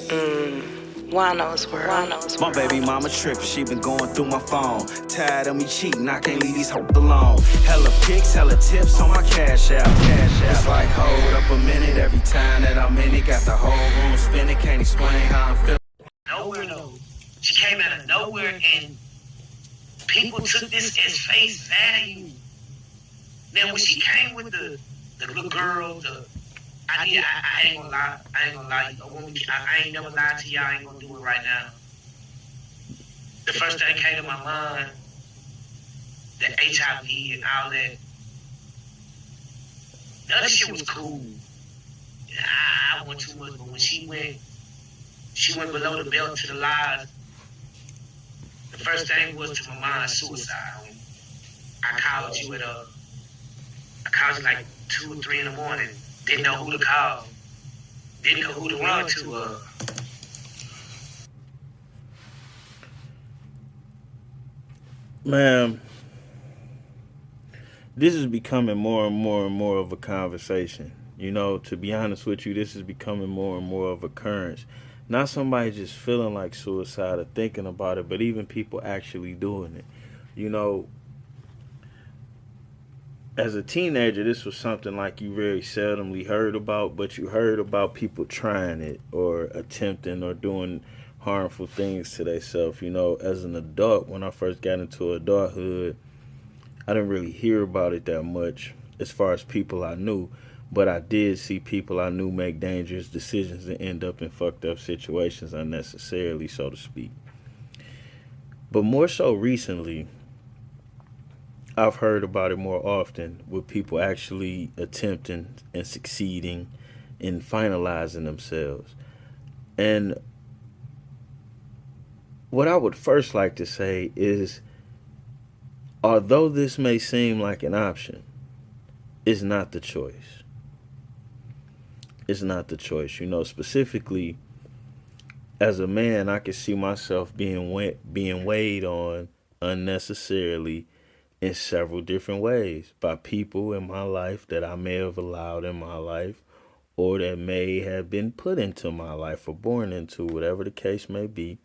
Juan-o's world. My baby mama trippin', she been going through my phone. Tired of me cheating, I can't leave these hoes alone. Hella pics, hella tips on my cash app. It's like, hold up a minute, every time that I'm in it, got the whole room spinning, can't explain how I'm feeling. Nowhere though. She came out of nowhere and people took this as face value. Now when she came with the little girl, I ain't gonna lie. I ain't gonna lie. A woman, I ain't never lied to y'all. I ain't gonna do it right now. The first thing came to my mind, the HIV and all that. The other shit was cool. I went too much, but when she went below the belt to the lies. The first thing was to my mind, suicide. I called you like 2 or 3 in the morning. Didn't know who to call. Didn't know who to run to. Man, this is becoming more and more and more of a conversation. You know, to be honest with you, this is becoming more and more of a occurrence. Not somebody just feeling like suicide or thinking about it, but even people actually doing it. You know, as a teenager, this was something like you very seldomly heard about, but you heard about people trying it or attempting or doing harmful things to themselves. You know, as an adult, when I first got into adulthood, I didn't really hear about it that much as far as people I knew, but I did see people I knew make dangerous decisions and end up in fucked up situations unnecessarily, so to speak. But more so recently, I've heard about it more often with people actually attempting and succeeding in finalizing themselves. And what I would first like to say is, although this may seem like an option, it's not the choice. It's not the choice. You know, specifically, as a man, I can see myself being weighed on unnecessarily in several different ways by people in my life that I may have allowed in my life or that may have been put into my life or born into, whatever the case may be.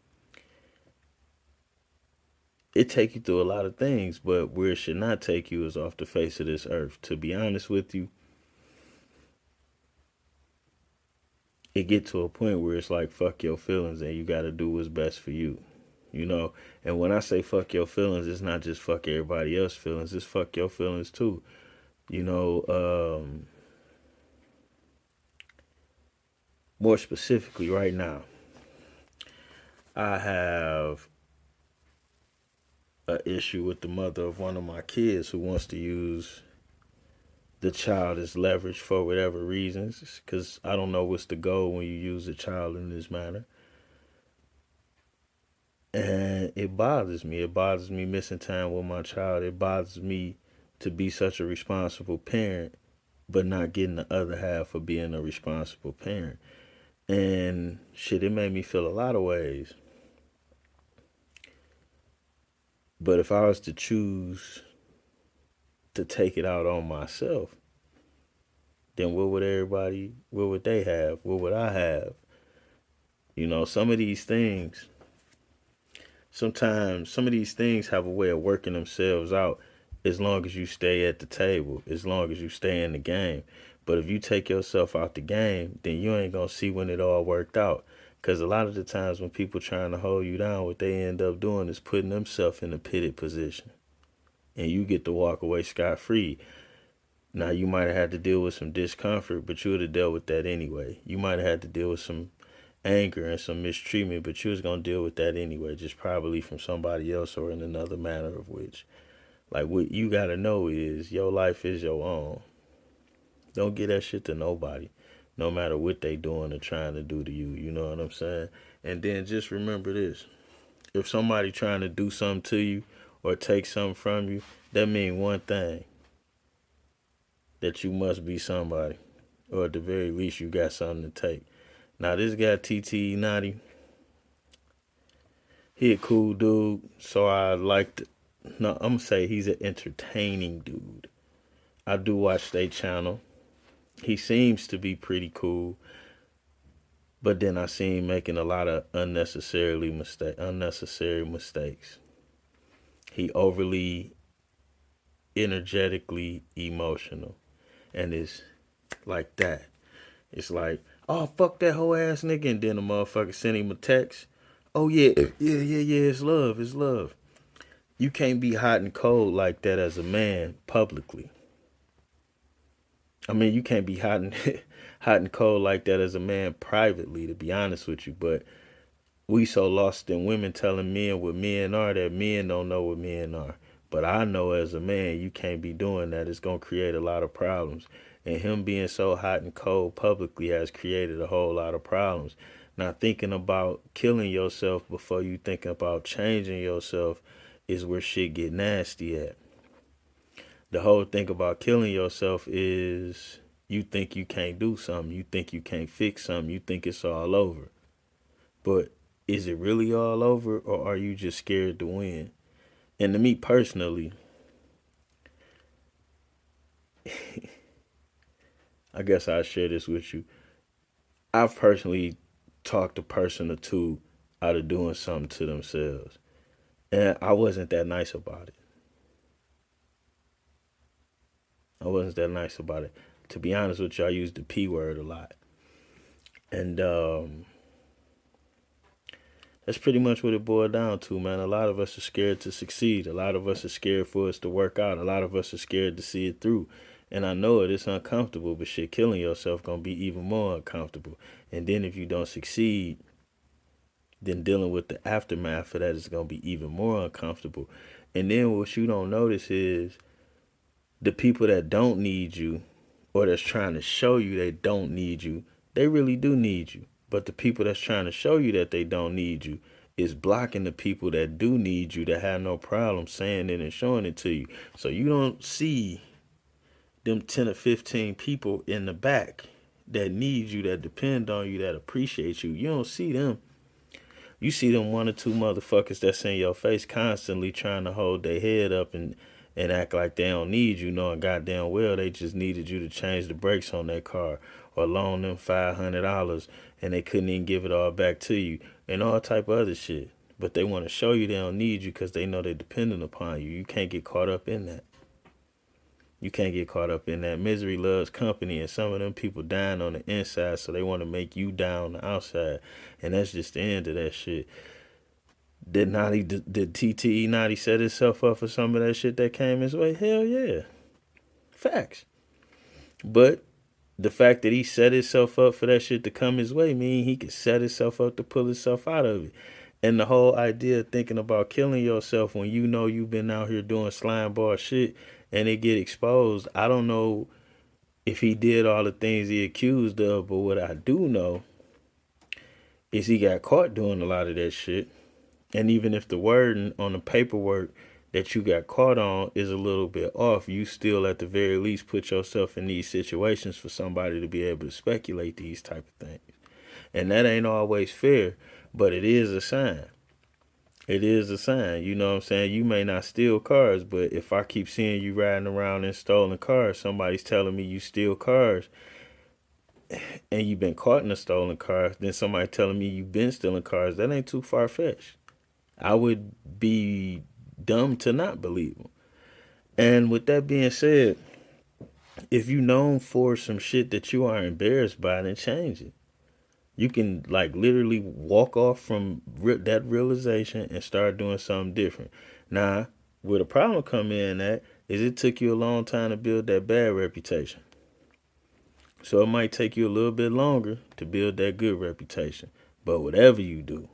It take you through a lot of things, but where it should not take you is off the face of this earth. To be honest with you, it get to a point where it's like fuck your feelings and you got to do what's best for you. You know, and when I say fuck your feelings, it's not just fuck everybody else's feelings, it's fuck your feelings too. You know, more specifically right now, I have an issue with the mother of one of my kids who wants to use the child as leverage for whatever reasons, because I don't know what's the goal when you use a child in this manner. And it bothers me. It bothers me missing time with my child. It bothers me to be such a responsible parent, but not getting the other half of being a responsible parent. And shit, it made me feel a lot of ways. But if I was to choose to take it out on myself, then what would they have? What would I have? You know, sometimes some of these things have a way of working themselves out as long as you stay at the table, as long as you stay in the game. But if you take yourself out the game, then you ain't gonna see when it all worked out. Because a lot of the times when people trying to hold you down, what they end up doing is putting themselves in a pitted position. And you get to walk away scot-free. Now, you might have had to deal with some discomfort, but you would have dealt with that anyway. You might have had to deal with some anger and some mistreatment, but you was going to deal with that anyway, just probably from somebody else or in another manner of which. Like, what you got to know is your life is your own. Don't get that shit to nobody, no matter what they doing or trying to do to you. You know what I'm saying? And then just remember this. If somebody trying to do something to you or take something from you, that mean one thing. That you must be somebody. Or at the very least, you got something to take. Now, this guy, TTe Notti, he a cool dude, so I like to, no, I'm going to say he's an entertaining dude. I do watch their channel. He seems to be pretty cool. But then I seen him making a lot of unnecessary mistakes. He overly energetically emotional, and it's like that. It's like, oh fuck that whole ass nigga, and then the motherfucker send him a text. Oh yeah, yeah. It's love, it's love. You can't be hot and cold like that as a man publicly. I mean, you can't be hot and hot and cold like that as a man privately, to be honest with you. But we so lost in women telling men what men are that men don't know what men are. But I know as a man, you can't be doing that. It's gonna create a lot of problems. And him being so hot and cold publicly has created a whole lot of problems. Now thinking about killing yourself before you think about changing yourself is where shit get nasty at. The whole thing about killing yourself is you think you can't do something, you think you can't fix something, you think it's all over. But is it really all over, or are you just scared to win? And to me personally, I guess I'll share this with you. I've personally talked a person or two out of doing something to themselves. And I wasn't that nice about it. I wasn't that nice about it. To be honest with you, I use the P word a lot. And that's pretty much what it boiled down to, man. A lot of us are scared to succeed. A lot of us are scared for us to work out. A lot of us are scared to see it through. And I know it's uncomfortable, but shit, killing yourself gonna be even more uncomfortable. And then if you don't succeed, then dealing with the aftermath of that is gonna be even more uncomfortable. And then what you don't notice is the people that don't need you, or that's trying to show you they don't need you, they really do need you. But the people that's trying to show you that they don't need you is blocking the people that do need you, that have no problem saying it and showing it to you. So you don't see them 10 or 15 people in the back that need you, that depend on you, that appreciate you. You don't see them. You see them one or two motherfuckers that's in your face constantly trying to hold their head up and act like they don't need you, knowing goddamn well they just needed you to change the brakes on their car or loan them $500 and they couldn't even give it all back to you and all type of other shit. But they want to show you they don't need you because they know they're dependent upon you. You can't get caught up in that. You can't get caught up in that. Misery loves company, and some of them people dying on the inside, so they want to make you down on the outside. And that's just the end of that shit. Did TTe Notti set himself up for some of that shit that came his way? Hell yeah. Facts. But the fact that he set himself up for that shit to come his way mean he could set himself up to pull himself out of it. And the whole idea of thinking about killing yourself when you know you've been out here doing slime ball shit and it get exposed, I don't know if he did all the things he accused of, but what I do know is he got caught doing a lot of that shit. And even if the wording on the paperwork that you got caught on is a little bit off, you still at the very least put yourself in these situations for somebody to be able to speculate these type of things. And that ain't always fair, but it is a sign. It is a sign. You know what I'm saying? You may not steal cars, but if I keep seeing you riding around in stolen cars, somebody's telling me you steal cars and you've been caught in a stolen car, then somebody telling me you've been stealing cars, that ain't too far-fetched. I would be dumb to not believe them. And with that being said, if you known for some shit that you are embarrassed by, then change it. You can like literally walk off from that realization and start doing something different. Now, where the problem come in at is it took you a long time to build that bad reputation. So it might take you a little bit longer to build that good reputation. But whatever you do,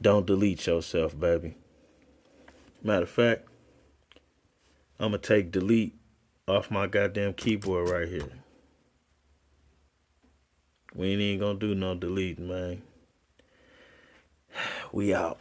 don't delete yourself, baby. Matter of fact, I'm going to take delete off my goddamn keyboard right here. We ain't even going to do no deleting, man. We out.